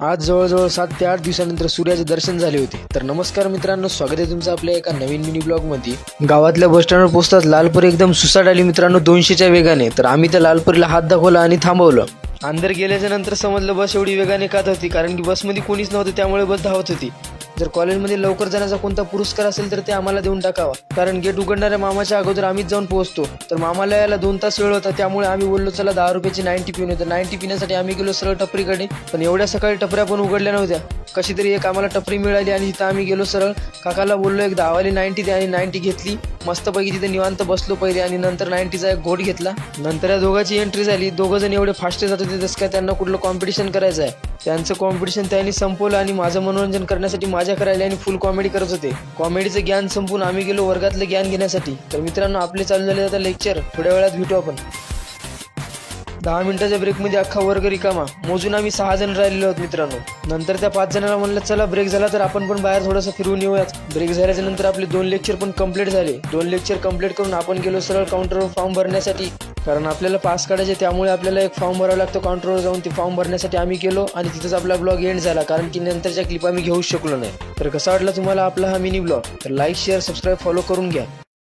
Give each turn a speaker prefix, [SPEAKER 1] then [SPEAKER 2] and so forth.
[SPEAKER 1] आज जवळजवळ 7 ते 8 दिवसानंतर सूर्याचे दर्शन झाले होते. तर नमस्कार मित्रांनो, स्वागत आहे तुमचं आपल्या एका नवीन मिनी ब्लॉग मध्ये. गावातल्या बस स्टँडवर पोहोचताच लालपरी एकदम सुसाट आली मित्रांनो 200च्या वेगाने. तर आम्ही त्या लालपरीला हात दाखवला आणि थांबवलं. अंदर गेल्याच्या नंतर समजलं बस एवढी वेगाने का होती, कारण की बसमध्ये कोणीच नव्हतं, त्यामुळे बस धावत होती. जर कॉलेजमध्ये लवकर जाण्याचा कोणता पुरस्कार असेल तर ते आम्हाला देऊन टाकावा, कारण गेट उघडणाऱ्या मामाच्या अगोदर आम्हीच जाऊन पोहोचतो. तर मामाला यायला 2 तास वेळ होता, त्यामुळे आम्ही बोललो चला 10 रुपयाची 90 पिऊन येतो. 90 पिण्यासाठी आम्ही गेलो सरळ टपरीकडे. पण एवढ्या सकाळी टपऱ्या पण उघडल्या नव्हत्या. कशी तरी एक आम्हाला टपरी मिळाली आणि तिथं आम्ही गेलो सरळ. काकाला बोललो एक 10 वाली 90 द्या आणि 90 घेतली. मस्तपैकी तिथे निवांत बसलो पहिले आणि नंतर 90चा एक घोट घेतला. नंतर या दोघांची एंट्री झाली. दोघं जण एवढे फास्ट जात होते जसं काय त्यांना कुठलं कॉम्पिटिशन करायचं आहे. त्यांचं कॉम्पिटिशन त्यांनी संपवलं आणि माझं मनोरंजन करण्यासाठी माझ्या करायला आणि फुल कॉमेडी करत होते. कॉमेडीचं ज्ञान संपून आम्ही गेलो वर्गातलं ज्ञान घेण्यासाठी. तर मित्रांनो, आपले चालू झाले आता लेक्चर. थोड्या वेळात भेटू आपण. 10 मिनिटाच्या ब्रेकमध्ये अख्खा वर्ग रिकामा. मोजून आम्ही 6 जण राहिलेलो आहोत मित्रांनो. नंतर त्या 5 जणांना म्हणलं चला ब्रेक झाला तर आपण पण बाहेर थोडंसं फिरून येऊयात. ब्रेक झाल्याच्या नंतर आपले 2 लेक्चर पण कंप्लीट झाले. 2 लेक्चर कंप्लीट करून आपण गेलो सरळ काउंटरवर फॉर्म भरण्यासाठी, कारण आपल्याला पास काढायचे, त्यामुळे आपल्याला एक फॉर्म भरावा लागतो काउंटरवर जाऊन. ते फॉर्म भरण्यासाठी आम्ही गेलो आणि तिथंच आपला ब्लॉग एंड झाला, कारण की नंतरच्या क्लिप आम्ही घेऊ शकलो नाही. तर कसा वाटला तुम्हाला आपला हा मिनी ब्लॉग? तर लाईक, शेअर, सबस्क्राईब, फॉलो करून घ्या.